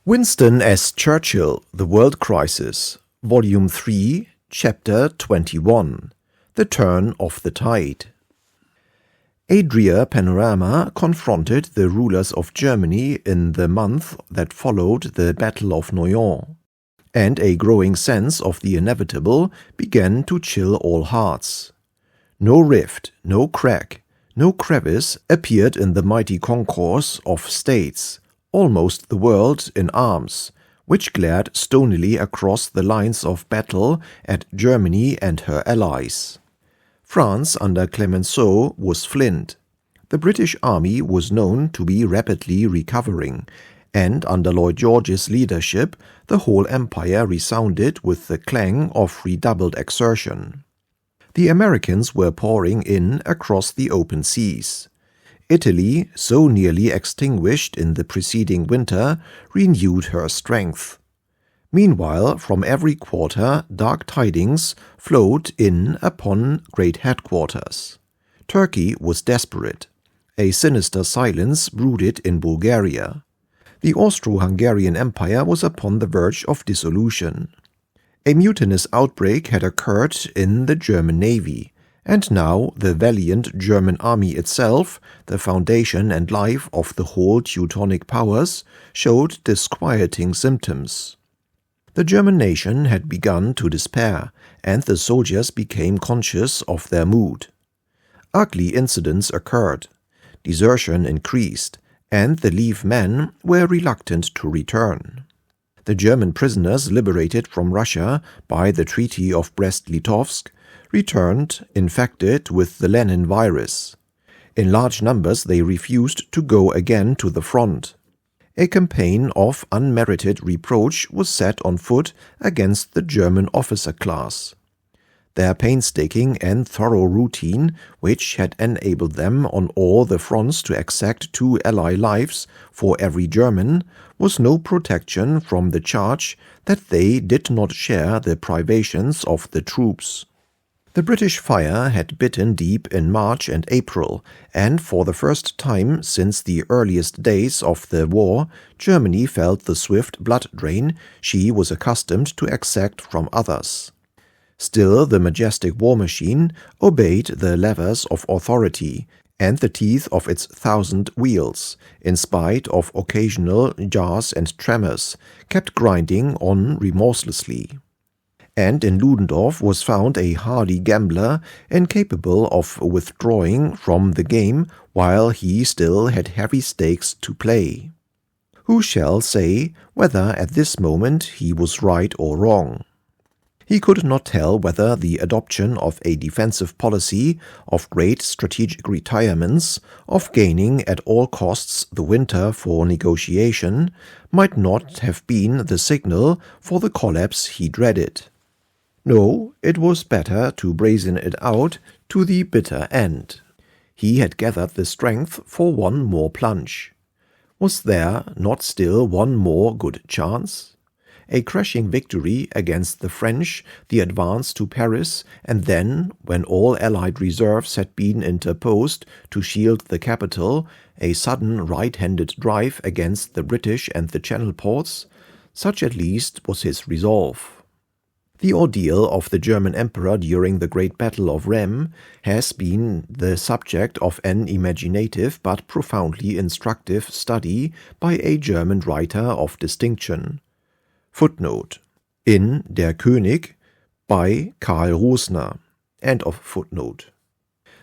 Winston as Churchill, The World Crisis, Volume 3, Chapter 21, The Turn of the Tide. A drear panorama confronted the rulers of Germany in the month that followed the Battle of Noyon, and a growing sense of the inevitable began to chill all hearts. No rift, no crack, no crevice appeared in the mighty concourse of states, almost the world in arms, which glared stonily across the lines of battle at Germany and her allies. France under Clemenceau was flint. The British army was known to be rapidly recovering, and under Lloyd George's leadership the whole empire resounded with the clang of redoubled exertion. The Americans were pouring in across the open seas. Italy, so nearly extinguished in the preceding winter, renewed her strength. Meanwhile, from every quarter dark tidings flowed in upon great headquarters. Turkey was desperate. A sinister silence brooded in Bulgaria. The Austro-Hungarian Empire was upon the verge of dissolution. A mutinous outbreak had occurred in the German navy, and now the valiant German army itself, the foundation and life of the whole Teutonic powers, showed disquieting symptoms. The German nation had begun to despair, and the soldiers became conscious of their mood. Ugly incidents occurred. Desertion increased, and the Leave men were reluctant to return. The German prisoners liberated from Russia by the Treaty of Brest-Litovsk returned infected with the Lenin virus. In large numbers they refused to go again to the front. A campaign of unmerited reproach was set on foot against the German officer class. Their painstaking and thorough routine, which had enabled them on all the fronts to exact 2 ally lives for every German, was no protection from the charge that they did not share the privations of the troops. The British fire had bitten deep in March and April, and for the first time since the earliest days of the war, Germany felt the swift blood drain she was accustomed to exact from others. Still, the majestic war machine obeyed the levers of authority and the teeth of its 1,000 wheels, in spite of occasional jars and tremors, kept grinding on remorselessly. And in Ludendorff was found a hardy gambler incapable of withdrawing from the game while he still had heavy stakes to play. Who shall say whether at this moment he was right or wrong? He could not tell whether the adoption of a defensive policy, of great strategic retirements, of gaining at all costs the winter for negotiation, might not have been the signal for the collapse he dreaded. No, it was better to brazen it out to the bitter end. He had gathered the strength for one more plunge. Was there not still one more good chance? A crashing victory against the French, the advance to Paris, and then, when all Allied reserves had been interposed to shield the capital, a sudden right-handed drive against the British and the Channel ports, such at least was his resolve. The ordeal of the German Emperor during the Great Battle of Rheims has been the subject of an imaginative but profoundly instructive study by a German writer of distinction. Footnote: in Der König by Karl Rosner. End of footnote.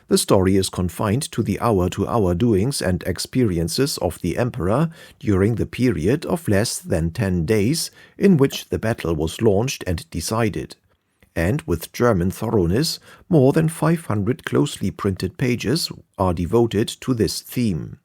The story is confined to the hour-to-hour doings and experiences of the emperor during the period of less than 10 days in which the battle was launched and decided, and with German thoroughness more than 500 closely printed pages are devoted to this theme.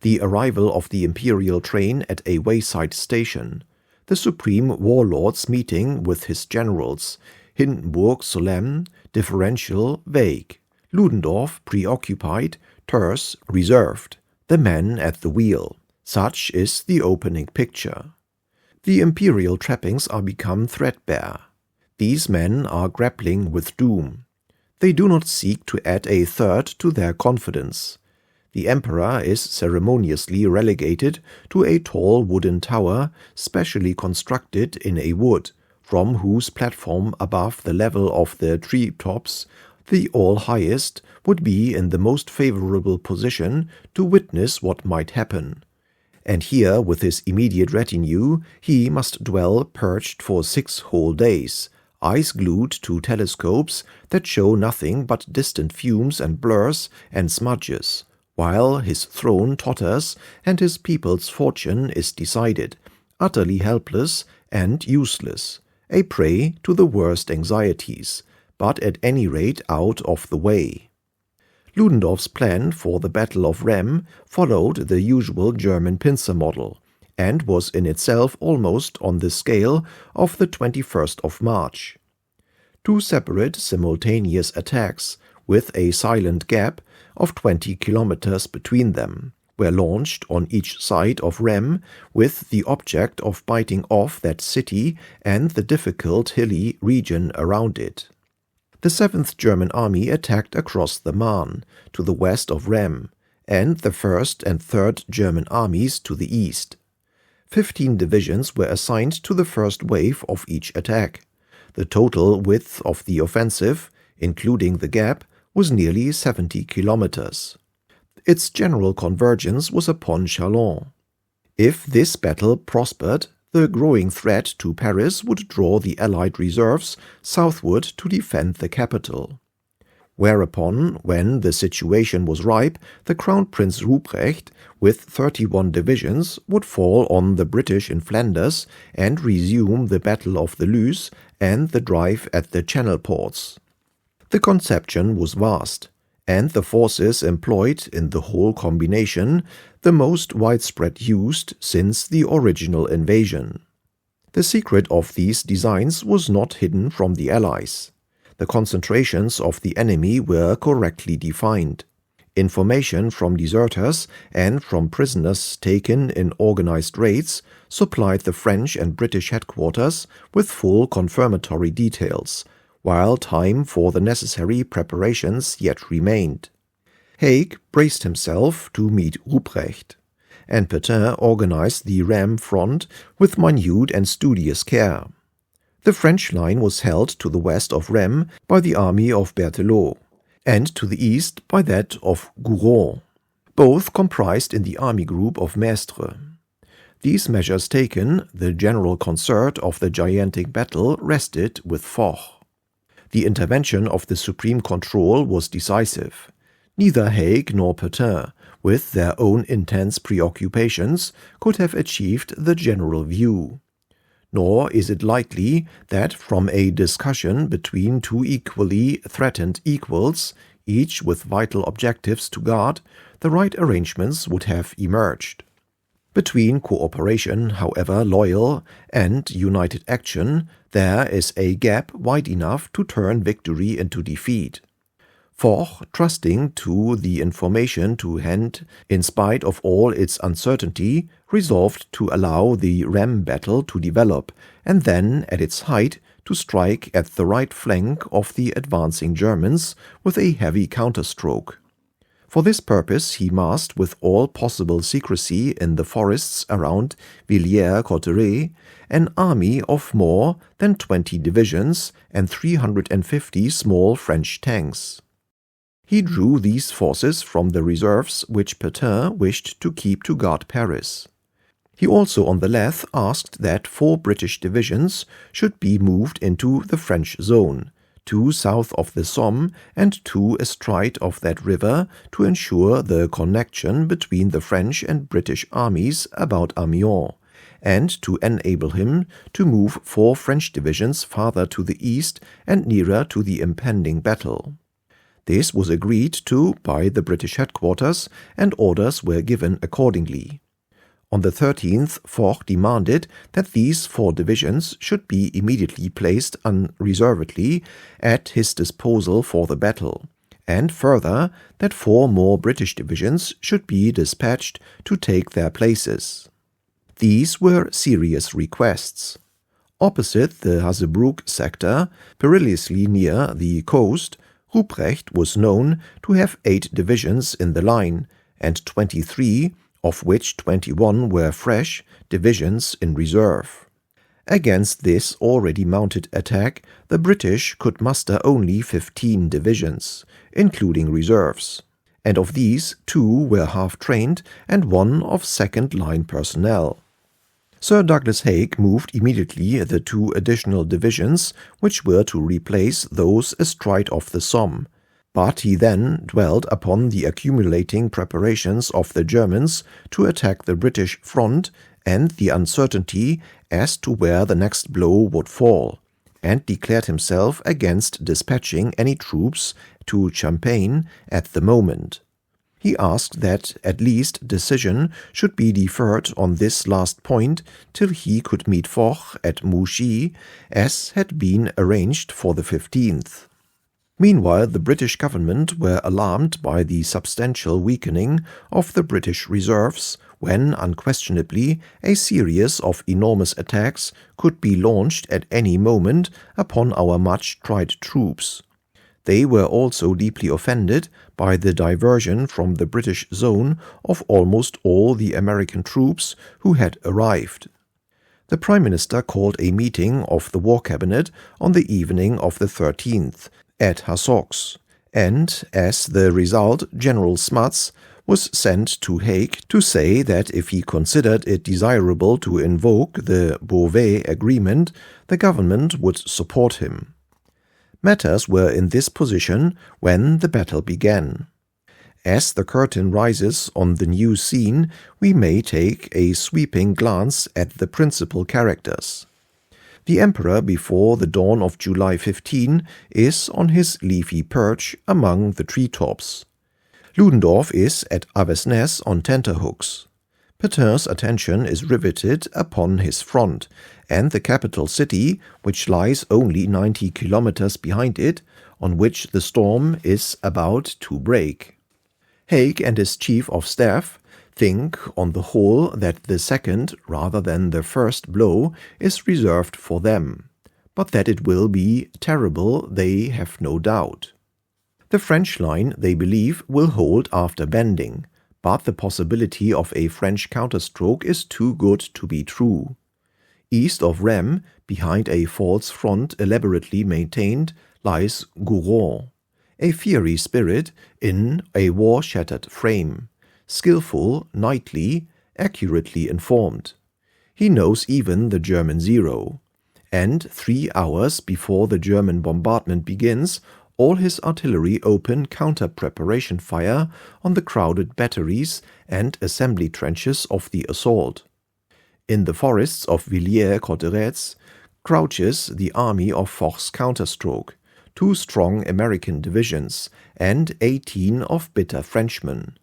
The arrival of the imperial train at a wayside station, the supreme warlord's meeting with his generals, Hindenburg solemn, differential, vague, Ludendorff preoccupied, terse, reserved, the man at the wheel. Such is the opening picture. The imperial trappings are become threadbare. These men are grappling with doom. They do not seek to add a third to their confidence. The emperor is ceremoniously relegated to a tall wooden tower specially constructed in a wood, from whose platform above the level of the tree-tops, the all-highest, would be in the most favorable position to witness what might happen. And here, with his immediate retinue, he must dwell perched for 6 whole days, eyes glued to telescopes that show nothing but distant fumes and blurs and smudges, while his throne totters and his people's fortune is decided, utterly helpless and useless, a prey to the worst anxieties, but at any rate out of the way. Ludendorff's plan for the Battle of Rheims followed the usual German pincer model, and was in itself almost on the scale of the 21st of March. 2 separate simultaneous attacks, with a silent gap of 20 kilometers between them, were launched on each side of Rheims with the object of biting off that city and the difficult hilly region around it. The 7th German Army attacked across the Marne, to the west of Rheims, and the 1st and 3rd German armies to the east. 15 divisions were assigned to the first wave of each attack. The total width of the offensive, including the gap, was nearly 70 kilometers. Its general convergence was upon Châlons. If this battle prospered, the growing threat to Paris would draw the Allied reserves southward to defend the capital. Whereupon, when the situation was ripe, the Crown Prince Ruprecht, with 31 divisions, would fall on the British in Flanders and resume the Battle of the Luce and the drive at the Channel ports. The conception was vast, and the forces employed in the whole combination the most widespread used since the original invasion. The secret of these designs was not hidden from the Allies. The concentrations of the enemy were correctly defined. Information from deserters and from prisoners taken in organized raids supplied the French and British headquarters with full confirmatory details, while time for the necessary preparations yet remained. Haig braced himself to meet Ruprecht, and Pétain organized the Rheims front with minute and studious care. The French line was held to the west of Rheims by the army of Berthelot, and to the east by that of Gouraud, both comprised in the army group of Maistre. These measures taken, the general concert of the gigantic battle rested with Foch. The intervention of the Supreme Control was decisive. Neither Haig nor Pétain, with their own intense preoccupations, could have achieved the general view. Nor is it likely that from a discussion between 2 equally threatened equals, each with vital objectives to guard, the right arrangements would have emerged. Between cooperation, however loyal, and united action, there is a gap wide enough to turn victory into defeat. Foch, trusting to the information to hand in spite of all its uncertainty, resolved to allow the Rheims battle to develop, and then, at its height, to strike at the right flank of the advancing Germans with a heavy counterstroke. For this purpose he massed with all possible secrecy in the forests around Villers-Cotterêts an army of more than 20 divisions and 350 small French tanks. He drew these forces from the reserves which Pétain wished to keep to guard Paris. He also on the left asked that 4 British divisions should be moved into the French zone, 2 south of the Somme and 2 astride of that river, to ensure the connection between the French and British armies about Amiens, and to enable him to move 4 French divisions farther to the east and nearer to the impending battle. This was agreed to by the British headquarters, and orders were given accordingly. On the 13th, Foch demanded that these 4 divisions should be immediately placed unreservedly at his disposal for the battle, and further that 4 more British divisions should be dispatched to take their places. These were serious requests. Opposite the Hazebrouck sector, perilously near the coast, Ruprecht was known to have 8 divisions in the line, and 23, of which 21 were fresh, divisions in reserve. Against this already mounted attack, the British could muster only 15 divisions, including reserves, and of these 2 were half-trained and 1 of second-line personnel. Sir Douglas Haig moved immediately the 2 additional divisions which were to replace those astride of the Somme, but he then dwelt upon the accumulating preparations of the Germans to attack the British front and the uncertainty as to where the next blow would fall, and declared himself against dispatching any troops to Champagne at the moment. He asked that at least decision should be deferred on this last point till he could meet Foch at Mouchy, as had been arranged for the 15th. Meanwhile, the British government were alarmed by the substantial weakening of the British reserves, when unquestionably a series of enormous attacks could be launched at any moment upon our much-tried troops. They were also deeply offended by the diversion from the British zone of almost all the American troops who had arrived. The Prime Minister called a meeting of the War Cabinet on the evening of the 13th at Hassocks, and as the result General Smuts was sent to Haig to say that if he considered it desirable to invoke the Beauvais Agreement, the government would support him. Matters were in this position when the battle began. As the curtain rises on the new scene, we may take a sweeping glance at the principal characters. The Emperor, before the dawn of July 15, is on his leafy perch among the treetops. Ludendorff is at Avesnes on tenterhooks. Petain's attention is riveted upon his front, and the capital city, which lies only 90 kilometers behind it, on which the storm is about to break. Haig and his chief of staff think, on the whole, that the second rather than the first blow is reserved for them, but that it will be terrible they have no doubt. The French line, they believe, will hold after bending, but the possibility of a French counterstroke is too good to be true. East of Rheims, behind a false front elaborately maintained, lies Gouron, a fiery spirit in a war-shattered frame, skillful, knightly, accurately informed. He knows even the German zero, and 3 hours before the German bombardment begins, all his artillery open counter-preparation fire on the crowded batteries and assembly trenches of the assault. In the forests of Villiers-Cotterets crouches the army of Foch's counterstroke, 2 strong American divisions, and 18 of bitter Frenchmen.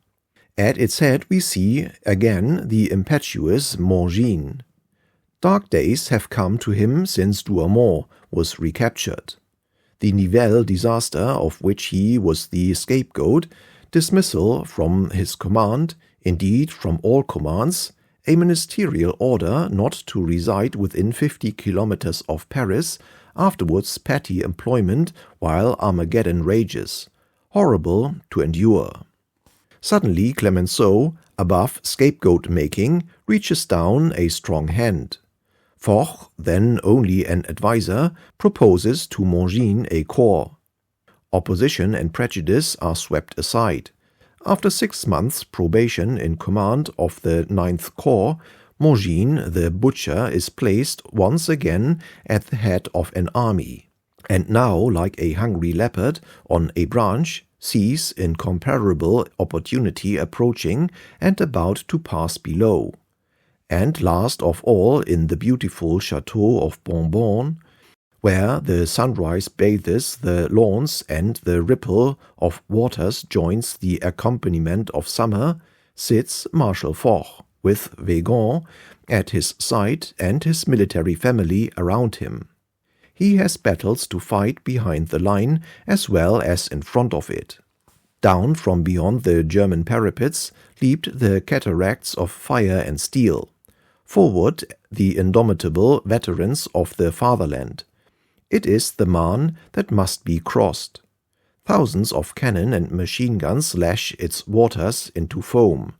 At its head we see again the impetuous Mangin. Dark days have come to him since Douaumont was recaptured. The Nivelles disaster, of which he was the scapegoat, dismissal from his command, indeed from all commands, a ministerial order not to reside within 50 kilometers of Paris, afterwards petty employment while Armageddon rages, horrible to endure. Suddenly Clemenceau, above scapegoat-making, reaches down a strong hand. Foch, then only an adviser, proposes to Mangin a corps. Opposition and prejudice are swept aside. After 6 months' probation in command of the 9th Corps, Mangin the butcher is placed once again at the head of an army, and now, like a hungry leopard on a branch, sees incomparable opportunity approaching and about to pass below. And last of all, in the beautiful chateau of Bonbon, where the sunrise bathes the lawns and the ripple of waters joins the accompaniment of summer, sits Marshal Foch, with Weygand at his side and his military family around him. He has battles to fight behind the line as well as in front of it. Down from beyond the German parapets leaped the cataracts of fire and steel. Forward, the indomitable veterans of the fatherland. It is the Marne that must be crossed. Thousands of cannon and machine guns lash its waters into foam.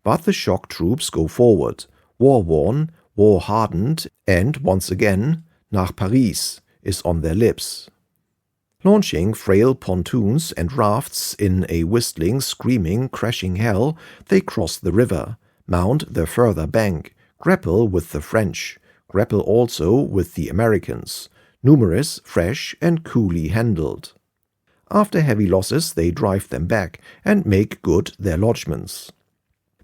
But the shock troops go forward, war-worn, war-hardened, and once again, nach Paris is on their lips. Launching frail pontoons and rafts in a whistling, screaming, crashing hell, they cross the river, mount the further bank, grapple with the French, grapple also with the Americans, numerous, fresh, and coolly handled. After heavy losses they drive them back and make good their lodgements.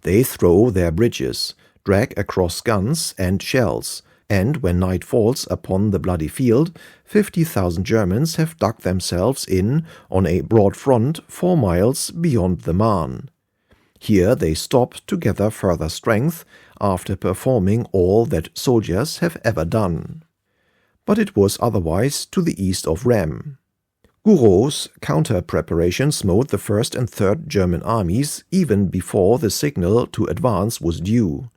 They throw their bridges, drag across guns and shells, and when night falls upon the bloody field, 50,000 Germans have dug themselves in on a broad front 4 miles beyond the Marne. Here they stop to gather further strength after performing all that soldiers have ever done. But it was otherwise to the east of Rheims. Gouraud's counter-preparation smote the 1st and 3rd German armies even before the signal to advance was due.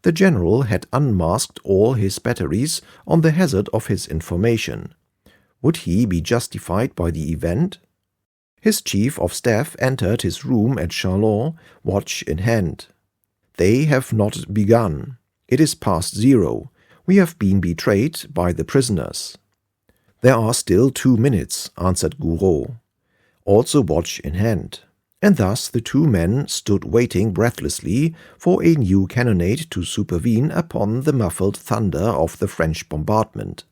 The general had unmasked all his batteries on the hazard of his information. Would he be justified by the event? His chief of staff entered his room at Châlons, watch in hand. "They have not begun. It is past 0. We have been betrayed by the prisoners." "There are still 2 minutes," answered Gouraud. Also watch in hand. And thus the 2 men stood waiting breathlessly for a new cannonade to supervene upon the muffled thunder of the French bombardment.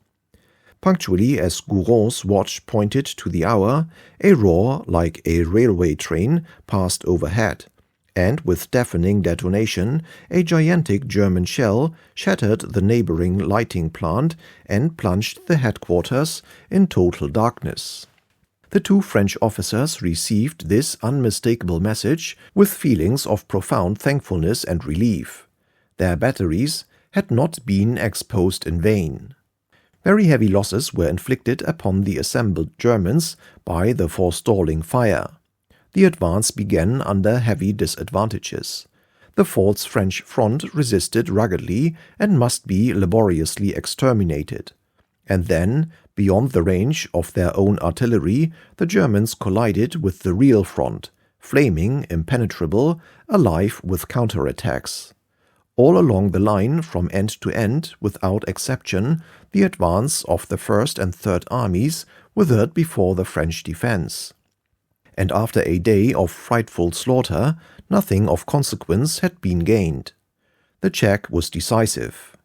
Punctually as Gouraud's watch pointed to the hour, a roar like a railway train passed overhead, and with deafening detonation a gigantic German shell shattered the neighboring lighting plant and plunged the headquarters in total darkness. The 2 French officers received this unmistakable message with feelings of profound thankfulness and relief. Their batteries had not been exposed in vain. Very heavy losses were inflicted upon the assembled Germans by the forestalling fire. The advance began under heavy disadvantages. The false French front resisted ruggedly and must be laboriously exterminated. And then, beyond the range of their own artillery, the Germans collided with the real front, flaming, impenetrable, alive with counterattacks. All along the line, from end to end, without exception, the advance of the 1st and 3rd armies withered before the French defense. And after a day of frightful slaughter, nothing of consequence had been gained. The check was decisive.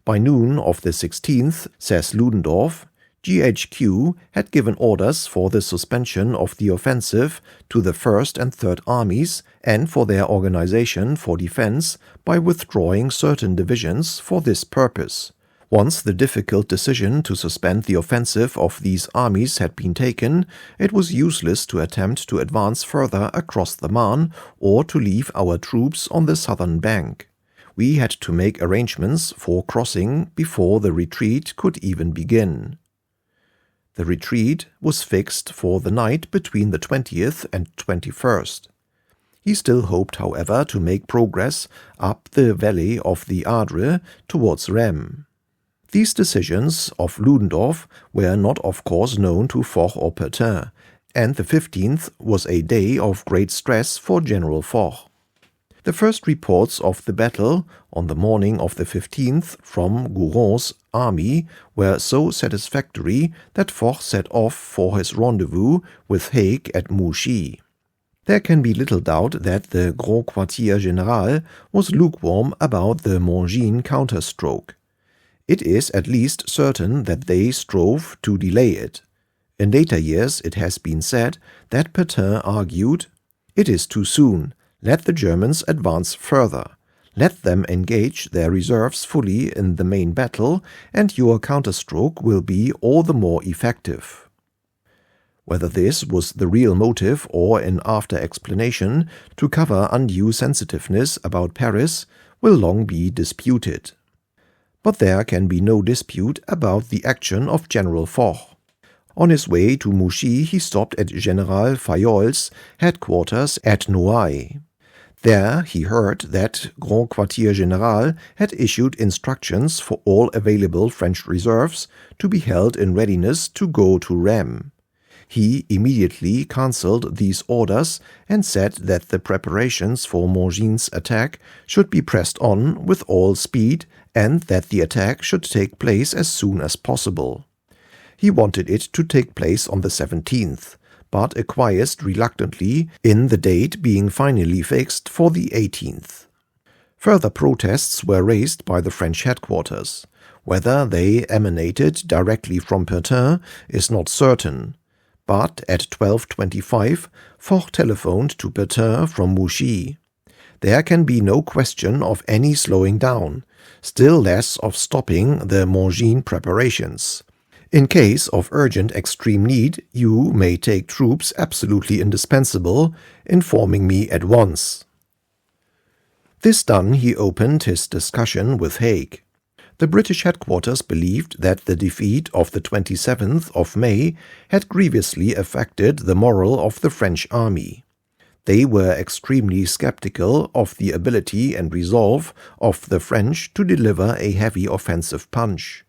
By noon of the 16th, says Ludendorff, GHQ had given orders for the suspension of the offensive to the 1st and 3rd armies and for their organization for defense by withdrawing certain divisions for this purpose. Once the difficult decision to suspend the offensive of these armies had been taken, it was useless to attempt to advance further across the Marne or to leave our troops on the southern bank. We had to make arrangements for crossing before the retreat could even begin. The retreat was fixed for the night between the 20th and 21st. He still hoped, however, to make progress up the valley of the Ardre towards Rheims. These decisions of Ludendorff were not of course known to Foch or Pétain, and the 15th was a day of great stress for General Foch. The first reports of the battle on the morning of the 15th from Gouraud's army were so satisfactory that Foch set off for his rendezvous with Haig at Mouchy. There can be little doubt that the Grand Quartier Général was lukewarm about the Mongin counterstroke. It is at least certain that they strove to delay it. In later years it has been said that Pétain argued, "It is too soon. Let the Germans advance further. Let them engage their reserves fully in the main battle, and your counterstroke will be all the more effective." Whether this was the real motive or an after-explanation to cover undue sensitiveness about Paris will long be disputed. But there can be no dispute about the action of General Foch. On his way to Mouchy he stopped at General Fayoll's headquarters at Noailles. There he heard that Grand Quartier Général had issued instructions for all available French reserves to be held in readiness to go to Rheims. he immediately cancelled these orders and said that the preparations for Montgin's attack should be pressed on with all speed and that the attack should take place as soon as possible. He wanted it to take place on the 17th, but acquiesced reluctantly in the date being finally fixed for the 18th. Further protests were raised by the French headquarters. Whether they emanated directly from Pétain is not certain, but at 12:25 Foch telephoned to Pétain from Mouchy. There can be no question of any slowing down, still less of stopping the Montgin preparations. In case of urgent extreme need, you may take troops absolutely indispensable, informing me at once. This done, he opened his discussion with Haig. The British headquarters believed that the defeat of the 27th of May had grievously affected the morale of the French army. They were extremely skeptical of the ability and resolve of the French to deliver a heavy offensive punch.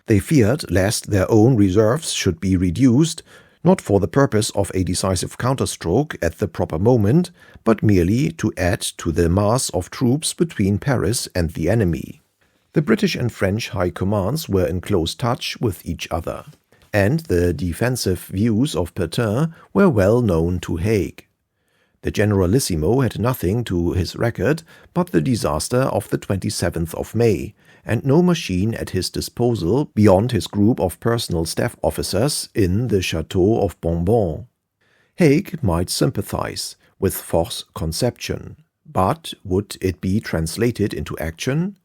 They feared lest their own reserves should be reduced, not for the purpose of a decisive counterstroke at the proper moment, but merely to add to the mass of troops between Paris and the enemy. The British and French high commands were in close touch with each other, and the defensive views of Pétain were well known to Haig. The Generalissimo had nothing to his record but the disaster of the 27th of May, and no machine at his disposal beyond his group of personal staff officers in the Château of Bonbon. Haig might sympathize with Foch's conception, but would it be translated into action?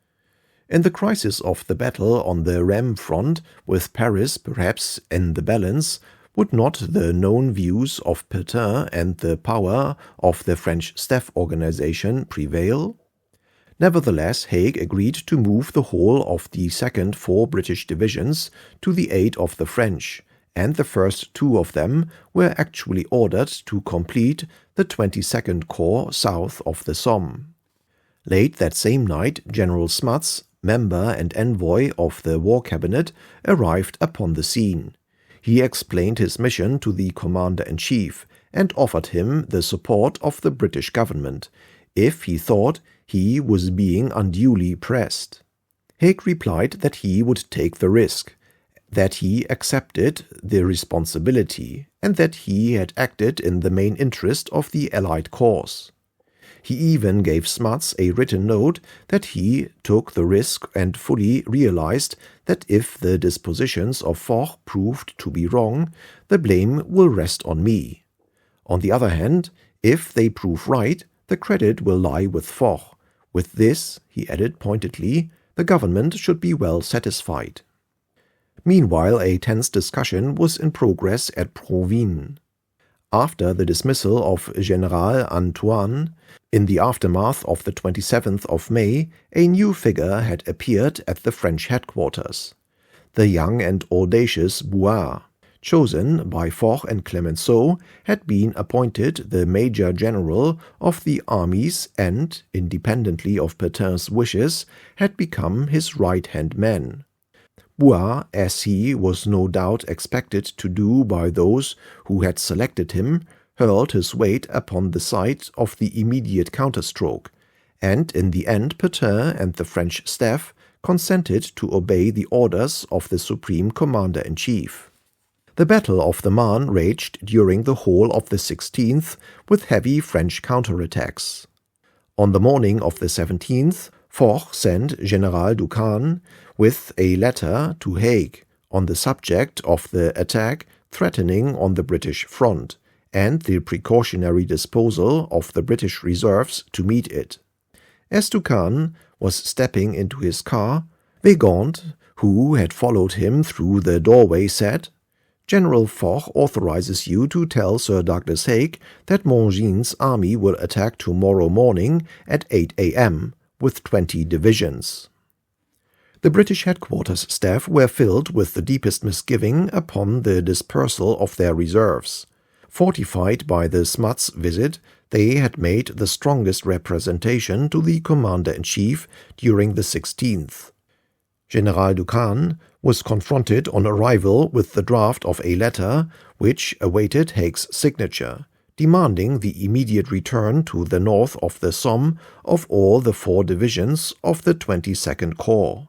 In the crisis of the battle on the Rheims front, with Paris perhaps in the balance, would not the known views of Pétain and the power of the French staff organization prevail? Nevertheless, Haig agreed to move the whole of the second 4 British divisions to the aid of the French, and the first 2 of them were actually ordered to complete the 22nd Corps south of the Somme. Late that same night, General Smuts, member and envoy of the War Cabinet, arrived upon the scene. He explained his mission to the Commander-in-Chief and offered him the support of the British government, if he thought he was being unduly pressed. Haig replied that he would take the risk, that he accepted the responsibility, and that he had acted in the main interest of the Allied cause. He even gave Smuts a written note that he took the risk and fully realized that if the dispositions of Foch proved to be wrong, the blame will rest on me. On the other hand, if they prove right, the credit will lie with Foch. With this, he added pointedly, the government should be well satisfied. Meanwhile, a tense discussion was in progress at Provins. After the dismissal of General Antoine, in the aftermath of the 27th of May, a new figure had appeared at the French headquarters. The young and audacious Buat, chosen by Foch and Clemenceau, had been appointed the Major General of the armies and, independently of Petain's wishes, had become his right-hand man. Buat, as he was no doubt expected to do by those who had selected him, hurled his weight upon the side of the immediate counterstroke, and in the end Pétain and the French staff consented to obey the orders of the Supreme Commander-in-Chief. The Battle of the Marne raged during the whole of the 16th with heavy French counterattacks. On the morning of the 17th, Foch sent General Ducan with a letter to Haig on the subject of the attack threatening on the British front, and the precautionary disposal of the British reserves to meet it. As Ducan was stepping into his car, Weygand, who had followed him through the doorway, said, "General Foch authorizes you to tell Sir Douglas Haig that Montgin's army will attack tomorrow morning at 8 a.m., with 20 divisions." The British headquarters staff were filled with the deepest misgiving upon the dispersal of their reserves. Fortified by the Smuts visit, they had made the strongest representation to the Commander-in-Chief during the 16th. General Ducan was confronted on arrival with the draft of a letter which awaited Haig's signature, demanding the immediate return to the north of the Somme of all the 4 divisions of the 22nd Corps.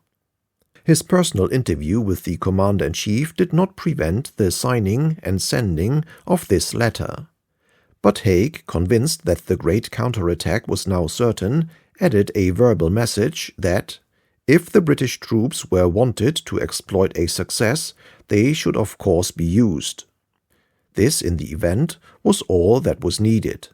His personal interview with the commander-in-chief did not prevent the signing and sending of this letter. But Haig, convinced that the great counterattack was now certain, added a verbal message that, if the British troops were wanted to exploit a success, they should of course be used. This, in the event, was all that was needed.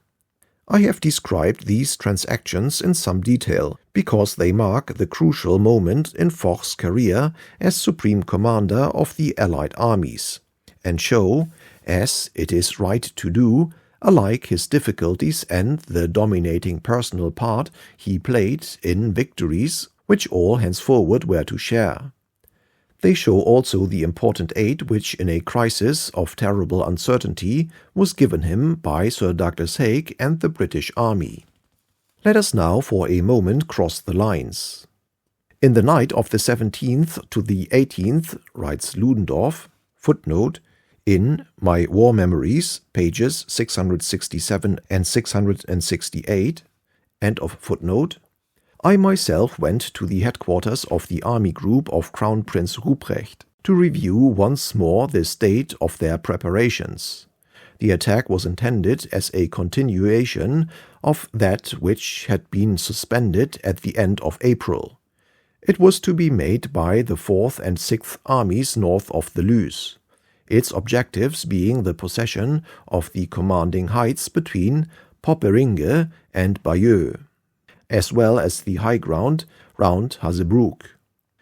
I have described these transactions in some detail, because they mark the crucial moment in Foch's career as Supreme Commander of the Allied armies, and show, as it is right to do, alike his difficulties and the dominating personal part he played in victories which all henceforward were to share. They show also the important aid which, in a crisis of terrible uncertainty, was given him by Sir Douglas Haig and the British Army. Let us now for a moment cross the lines. In the night of the 17th to the 18th, writes Ludendorff, footnote, in My War Memories, pages 667 and 668, end of footnote, I myself went to the headquarters of the army group of Crown Prince Ruprecht to review once more the state of their preparations. The attack was intended as a continuation of that which had been suspended at the end of April. It was to be made by the 4th and 6th Armies north of the Luce, its objectives being the possession of the commanding heights between Popperinge and Bayeux, as well as the high ground round Hazebrouck.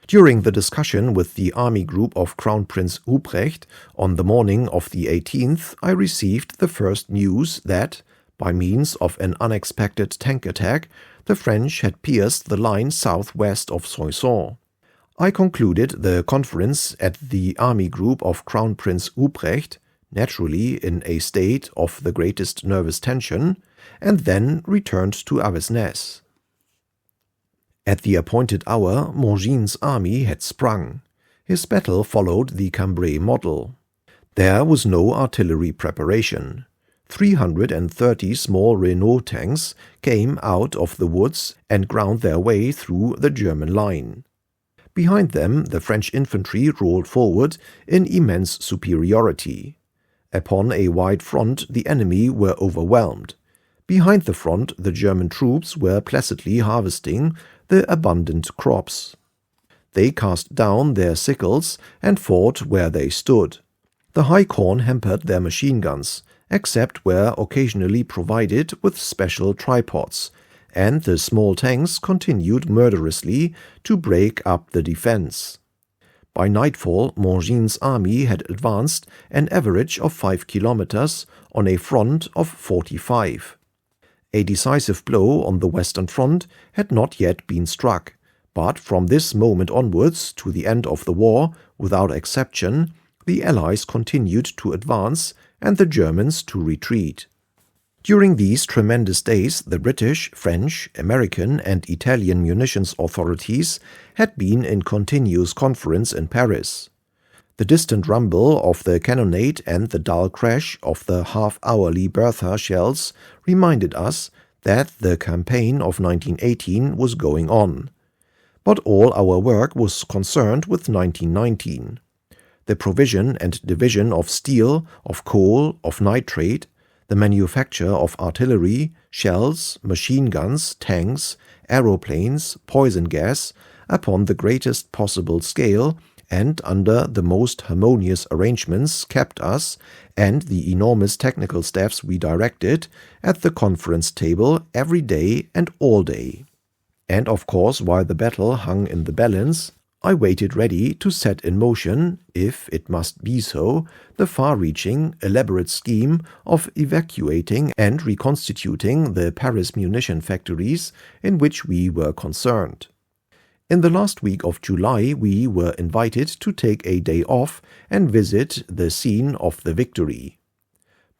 During the discussion with the army group of Crown Prince Ruprecht on the morning of the 18th, I received the first news that, by means of an unexpected tank attack, the French had pierced the line southwest of Soissons. I concluded the conference at the army group of Crown Prince Ruprecht, naturally in a state of the greatest nervous tension, and then returned to Avesnes. At the appointed hour, Mongin's army had sprung. His battle followed the Cambrai model. There was no artillery preparation. 330 small Renault tanks came out of the woods and ground their way through the German line. Behind them, the French infantry rolled forward in immense superiority. Upon a wide front, the enemy were overwhelmed. Behind the front, the German troops were placidly harvesting the abundant crops. They cast down their sickles and fought where they stood. The high corn hampered their machine guns, except where occasionally provided with special tripods, and the small tanks continued murderously to break up the defense. By nightfall, Mongin's army had advanced an average of 5 kilometers on a front of 45. A decisive blow on the Western Front had not yet been struck, but from this moment onwards to the end of the war, without exception, the Allies continued to advance and the Germans to retreat. During these tremendous days, the British, French, American, and Italian munitions authorities had been in continuous conference in Paris. The distant rumble of the cannonade and the dull crash of the half-hourly Bertha shells reminded us that the campaign of 1918 was going on. But all our work was concerned with 1919. The provision and division of steel, of coal, of nitrate, the manufacture of artillery, shells, machine guns, tanks, aeroplanes, poison gas, upon the greatest possible scale and under the most harmonious arrangements kept us, and the enormous technical staffs we directed, at the conference table every day and all day. And of course, while the battle hung in the balance, I waited ready to set in motion, if it must be so, the far-reaching, elaborate scheme of evacuating and reconstituting the Paris munition factories in which we were concerned. In the last week of July, we were invited to take a day off and visit the scene of the victory.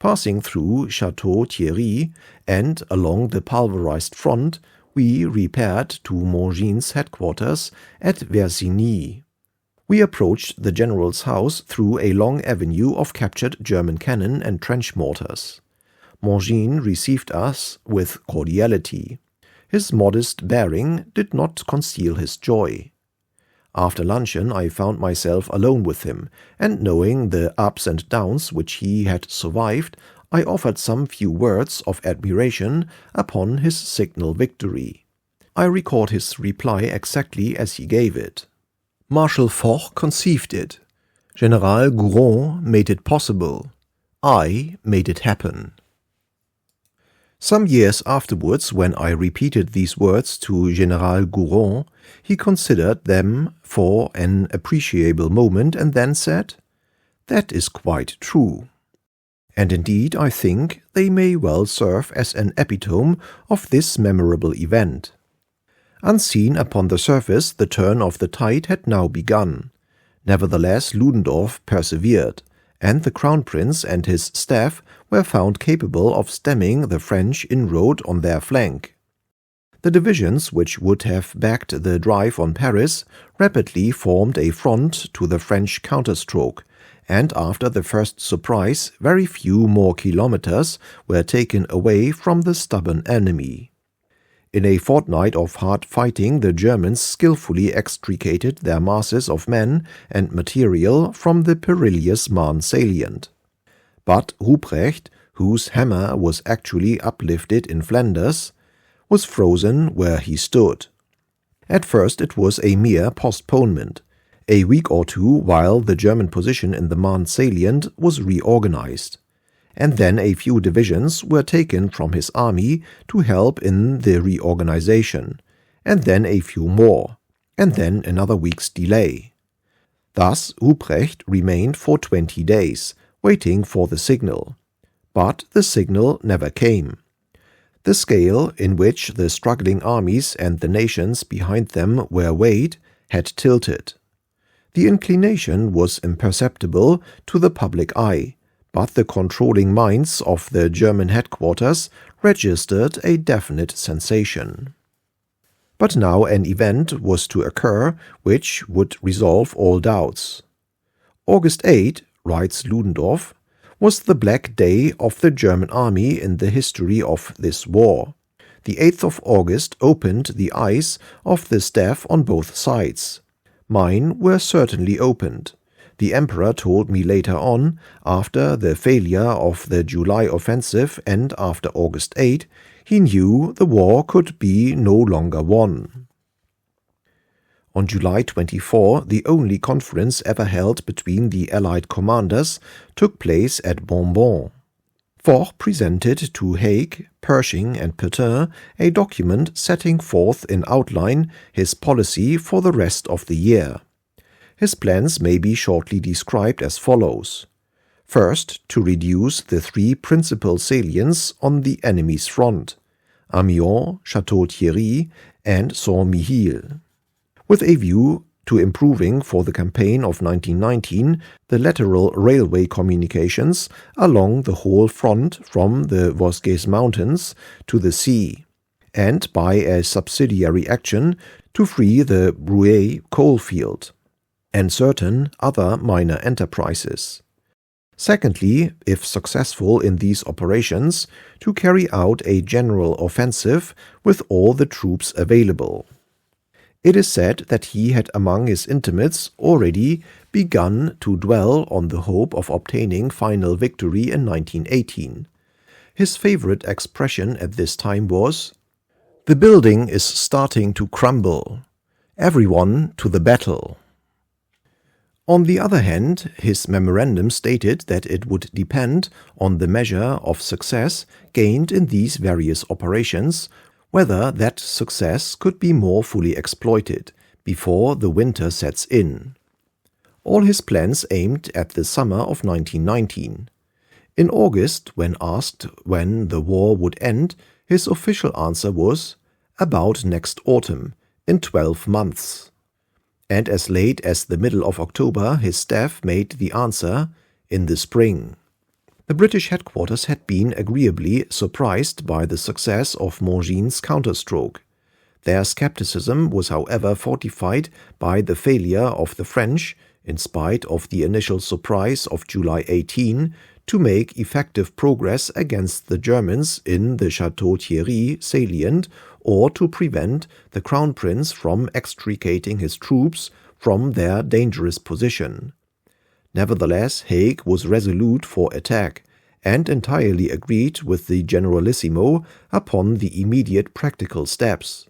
Passing through Château Thierry and along the pulverized front, we repaired to Mongin's headquarters at Versigny. We approached the general's house through a long avenue of captured German cannon and trench mortars. Mongin received us with cordiality. His modest bearing did not conceal his joy. After luncheon I found myself alone with him, and knowing the ups and downs which he had survived, I offered some few words of admiration upon his signal victory. I record his reply exactly as he gave it. Marshal Foch conceived it. General Gouraud made it possible. I made it happen. Some years afterwards, when I repeated these words to General Gouraud, he considered them for an appreciable moment and then said, "That is quite true." And indeed, I think they may well serve as an epitome of this memorable event. Unseen upon the surface, the turn of the tide had now begun. Nevertheless, Ludendorff persevered, and the Crown Prince and his staff were found capable of stemming the French inroad on their flank. The divisions which would have backed the drive on Paris rapidly formed a front to the French counterstroke, and after the first surprise, very few more kilometers were taken away from the stubborn enemy. In a fortnight of hard fighting, the Germans skillfully extricated their masses of men and material from the perilous Marne salient. But Ruprecht, whose hammer was actually uplifted in Flanders, was frozen where he stood. At first it was a mere postponement, a week or two while the German position in the Marne salient was reorganized. And then a few divisions were taken from his army to help in the reorganization, and then a few more, and then another week's delay. Thus Ruprecht remained for 20 days, waiting for the signal. But the signal never came. The scale in which the struggling armies and the nations behind them were weighed had tilted. The inclination was imperceptible to the public eye, but the controlling minds of the German headquarters registered a definite sensation. But now an event was to occur which would resolve all doubts. August 8, writes Ludendorff, was the black day of the German army in the history of this war. The 8th of August opened the eyes of the staff on both sides. Mine were certainly opened. The Emperor told me later on, after the failure of the July offensive and after August 8, he knew the war could be no longer won. On July 24, the only conference ever held between the Allied commanders took place at Bourbon. Foch presented to Haig, Pershing and Pétain a document setting forth in outline his policy for the rest of the year. His plans may be shortly described as follows. First, to reduce the three principal salients on the enemy's front, Amiens, Château-Thierry, and Saint-Mihiel, with a view to improving for the campaign of 1919 the lateral railway communications along the whole front from the Vosges Mountains to the sea, and by a subsidiary action to free the Bruay coalfield, and certain other minor enterprises. Secondly, if successful in these operations, to carry out a general offensive with all the troops available. It is said that he had among his intimates already begun to dwell on the hope of obtaining final victory in 1918. His favorite expression at this time was, "The building is starting to crumble. Everyone to the battle." On the other hand, his memorandum stated that it would depend on the measure of success gained in these various operations, whether that success could be more fully exploited before the winter sets in. All his plans aimed at the summer of 1919. In August, when asked when the war would end, his official answer was, "About next autumn, in 12 months." And as late as the middle of October, his staff made the answer, "In the spring." The British headquarters had been agreeably surprised by the success of Mongin's counterstroke. Their skepticism was however fortified by the failure of the French, in spite of the initial surprise of July 18, to make effective progress against the Germans in the Château-Thierry salient or to prevent the Crown Prince from extricating his troops from their dangerous position. Nevertheless, Haig was resolute for attack, and entirely agreed with the Generalissimo upon the immediate practical steps.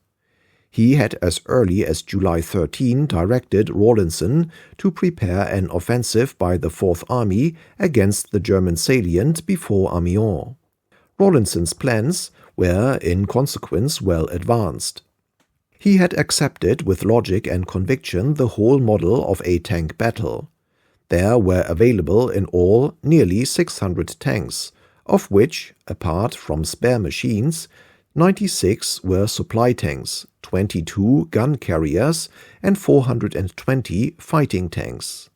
He had as early as July 13 directed Rawlinson to prepare an offensive by the Fourth Army against the German salient before Amiens. Rawlinson's plans were in consequence well advanced. He had accepted with logic and conviction the whole model of a tank battle. There were available in all nearly 600 tanks, of which, apart from spare machines, 96 were supply tanks, 22 gun carriers, and 420 fighting tanks.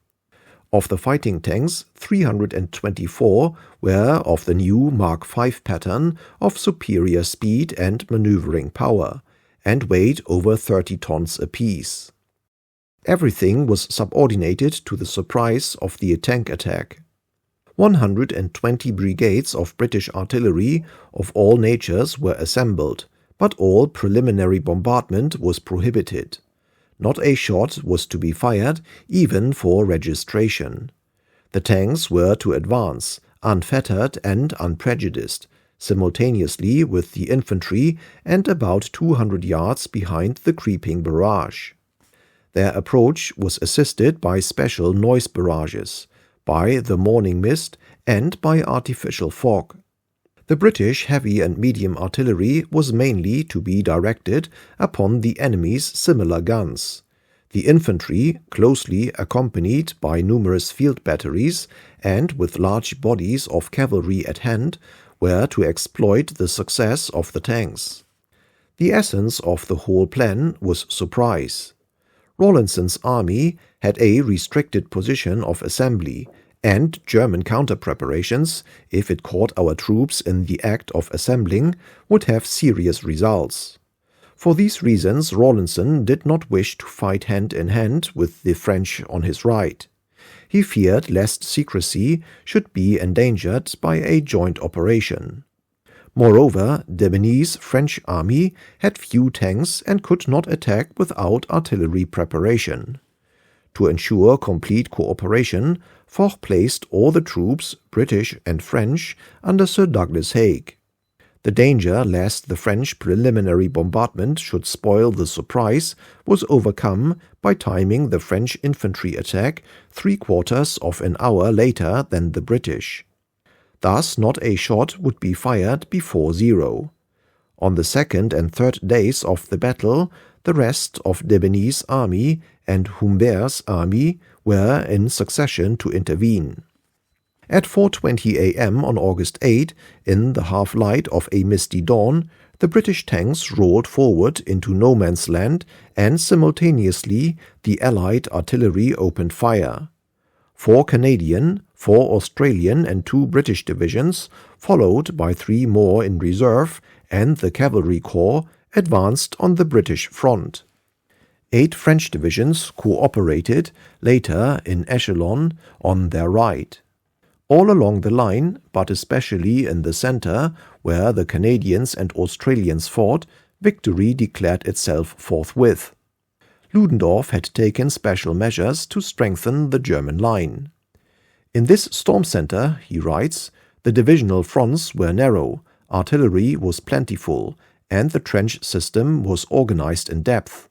Of the fighting tanks, 324 were of the new Mark V pattern of superior speed and maneuvering power, and weighed over 30 tons apiece. Everything was subordinated to the surprise of the tank attack. 120 brigades of British artillery of all natures were assembled, but all preliminary bombardment was prohibited. Not a shot was to be fired, even for registration. The tanks were to advance, unfettered and unprejudiced, simultaneously with the infantry and about 200 yards behind the creeping barrage. Their approach was assisted by special noise barrages, by the morning mist, and by artificial fog. The British heavy and medium artillery was mainly to be directed upon the enemy's similar guns. The infantry, closely accompanied by numerous field batteries and with large bodies of cavalry at hand, were to exploit the success of the tanks. The essence of the whole plan was surprise. Rawlinson's army had a restricted position of assembly, and German counter-preparations, if it caught our troops in the act of assembling, would have serious results. For these reasons, Rawlinson did not wish to fight hand in hand with the French on his right. He feared lest secrecy should be endangered by a joint operation. Moreover, Debeney's French army had few tanks and could not attack without artillery preparation. To ensure complete cooperation, Foch placed all the troops, British and French, under Sir Douglas Haig. The danger lest the French preliminary bombardment should spoil the surprise was overcome by timing the French infantry attack 3/4 of an hour later than the British. Thus not a shot would be fired before 0. On the second and third days of the battle, the rest of Debeney's army and Humbert's army were in succession to intervene. At 4:20 a.m. on August 8, in the half-light of a misty dawn, the British tanks rolled forward into no man's land, and simultaneously the Allied artillery opened fire. 4 Canadian, 4 Australian and 2 British divisions, followed by 3 more in reserve, and the Cavalry Corps, advanced on the British front. 8 French divisions cooperated later in echelon on their right. All along the line, but especially in the center, where the Canadians and Australians fought, victory declared itself forthwith. Ludendorff had taken special measures to strengthen the German line. In this storm center, he writes, the divisional fronts were narrow, artillery was plentiful, and the trench system was organized in depth.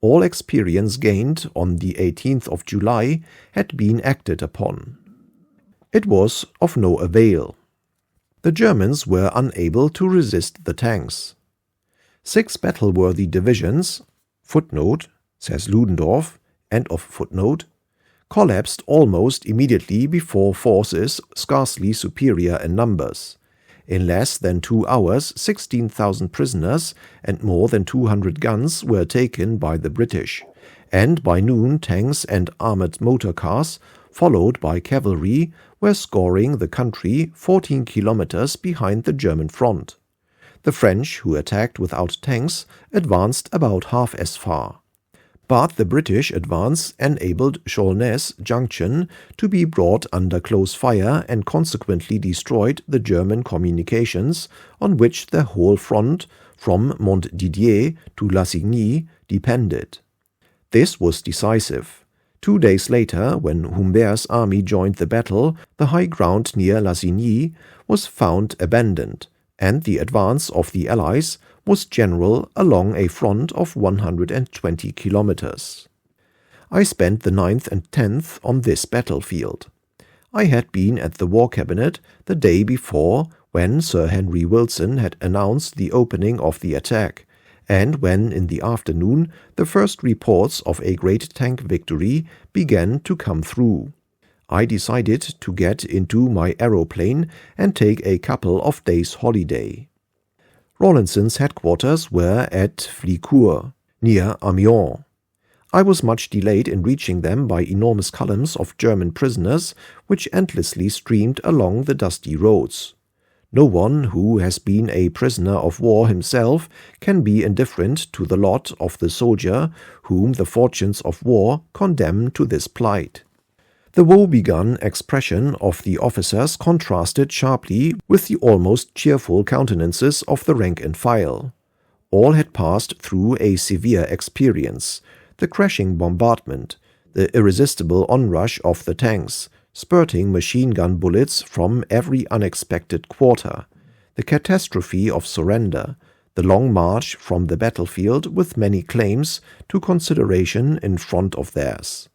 All experience gained on the 18th of July had been acted upon. It was of no avail. The Germans were unable to resist the tanks. 6 battle-worthy divisions, footnote, says Ludendorff, end of footnote, collapsed almost immediately before forces scarcely superior in numbers. In less than 2 hours, 16,000 prisoners and more than 200 guns were taken by the British, and by noon tanks and armored motor cars, followed by cavalry, were scoring the country 14 kilometers behind the German front. The French, who attacked without tanks, advanced about half as far. But the British advance enabled Chaulnes Junction to be brought under close fire and consequently destroyed the German communications on which their whole front from Montdidier to Lassigny depended. This was decisive. 2 days later, when Humbert's army joined the battle, the high ground near Lassigny was found abandoned, and the advance of the Allies was general along a front of 120 kilometers. I spent the 9th and 10th on this battlefield. I had been at the War Cabinet the day before when Sir Henry Wilson had announced the opening of the attack, and when in the afternoon the first reports of a great tank victory began to come through. I decided to get into my aeroplane and take a couple of days' holiday. Rawlinson's headquarters were at Flicourt, near Amiens. I was much delayed in reaching them by enormous columns of German prisoners which endlessly streamed along the dusty roads. No one who has been a prisoner of war himself can be indifferent to the lot of the soldier whom the fortunes of war condemn to this plight. The woe-begone expression of the officers contrasted sharply with the almost cheerful countenances of the rank and file. All had passed through a severe experience: the crashing bombardment, the irresistible onrush of the tanks, spurting machine-gun bullets from every unexpected quarter, the catastrophe of surrender, the long march from the battlefield with many claims to consideration in front of theirs.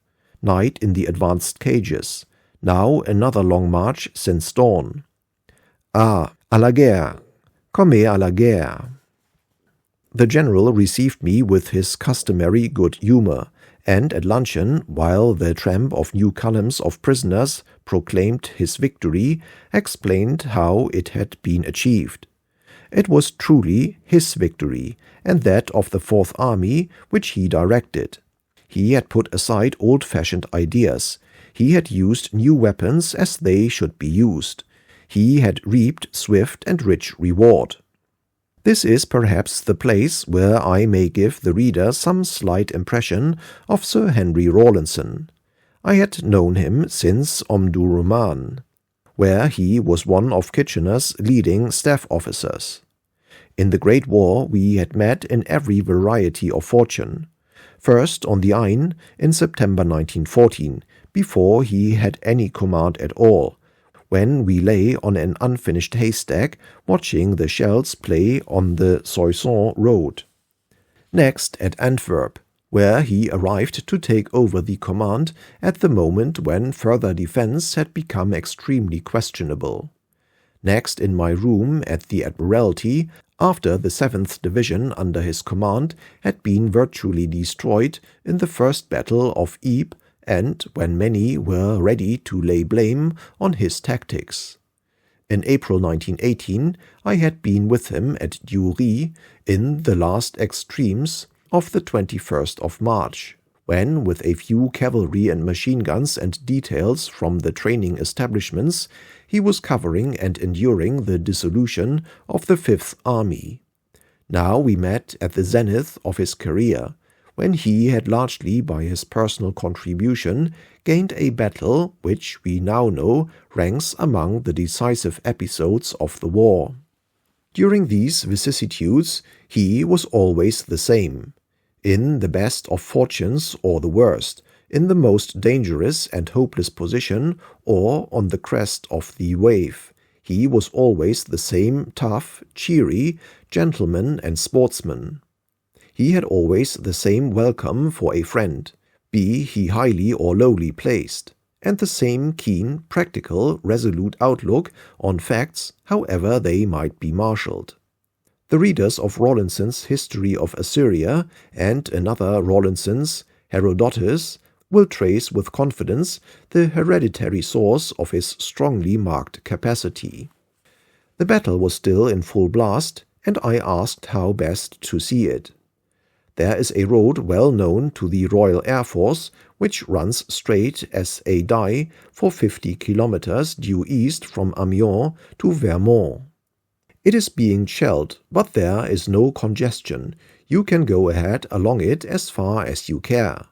Night in the advanced cages, now another long march since dawn. Ah, à la guerre, comme à la guerre. The general received me with his customary good humor, and at luncheon, while the tramp of new columns of prisoners proclaimed his victory, explained how it had been achieved. It was truly his victory, and that of the Fourth Army, which he directed. He had put aside old-fashioned ideas. He had used new weapons as they should be used. He had reaped swift and rich reward. This is perhaps the place where I may give the reader some slight impression of Sir Henry Rawlinson. I had known him since Omdurman, where he was one of Kitchener's leading staff officers. In the Great War we had met in every variety of fortune. First on the Aisne in September 1914, before he had any command at all, when we lay on an unfinished haystack watching the shells play on the Soissons road. Next at Antwerp, where he arrived to take over the command at the moment when further defense had become extremely questionable. Next in my room at the Admiralty, after the 7th Division under his command had been virtually destroyed in the first battle of Ypres, and when many were ready to lay blame on his tactics. In April 1918 I had been with him at Dury in the last extremes of the 21st of March, when with a few cavalry and machine guns and details from the training establishments he was covering and enduring the dissolution of the Fifth Army. Now we met at the zenith of his career, when he had largely by his personal contribution gained a battle which we now know ranks among the decisive episodes of the war. During these vicissitudes he was always the same. In the best of fortunes or the worst, in the most dangerous and hopeless position or on the crest of the wave, he was always the same tough, cheery gentleman and sportsman. He had always the same welcome for a friend, be he highly or lowly placed, and the same keen, practical, resolute outlook on facts, however they might be marshalled. The readers of Rawlinson's History of Assyria and another Rawlinson's Herodotus will trace with confidence the hereditary source of his strongly marked capacity. The battle was still in full blast, and I asked how best to see it. There is a road well known to the Royal Air Force which runs straight as a die for 50 kilometers due east from Amiens to Vermont. It is being shelled, but there is no congestion. You can go ahead along it as far as you care."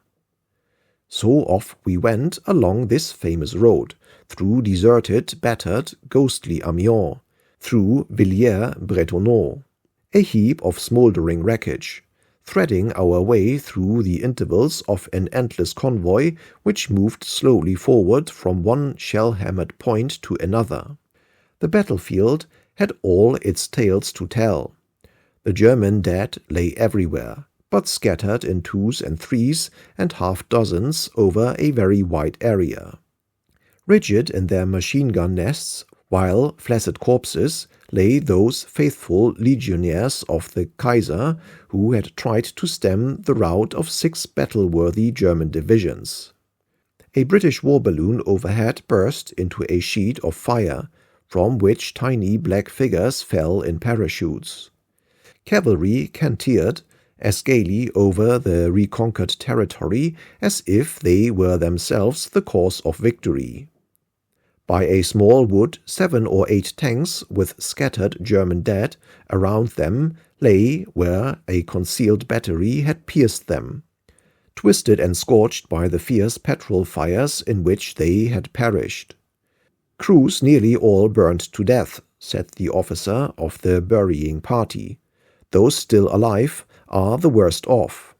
So off we went along this famous road, through deserted, battered, ghostly Amiens, through Villiers-Bretonneux, a heap of smouldering wreckage, threading our way through the intervals of an endless convoy which moved slowly forward from one shell-hammered point to another. The battlefield had all its tales to tell. The German dead lay everywhere, but scattered in twos and threes and half-dozens over a very wide area. Rigid in their machine-gun nests, while flaccid corpses, lay those faithful legionnaires of the Kaiser who had tried to stem the rout of 6 battle-worthy German divisions. A British war balloon overhead burst into a sheet of fire, from which tiny black figures fell in parachutes. Cavalry cantered as gaily over the reconquered territory as if they were themselves the cause of victory. By a small wood, 7 or 8 tanks with scattered German dead around them lay where a concealed battery had pierced them, twisted and scorched by the fierce petrol fires in which they had perished. "Crews nearly all burned to death," said the officer of the burying party. "Those still alive are the worst off."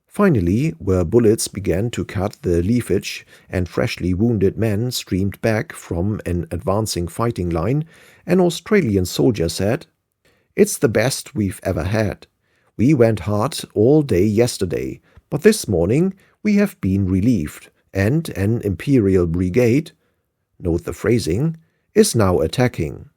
Finally, where bullets began to cut the leafage and freshly wounded men streamed back from an advancing fighting line, an Australian soldier said, "It's the best we've ever had. We went hard all day yesterday, but this morning we have been relieved, and an Imperial brigade," note the phrasing, "is now attacking."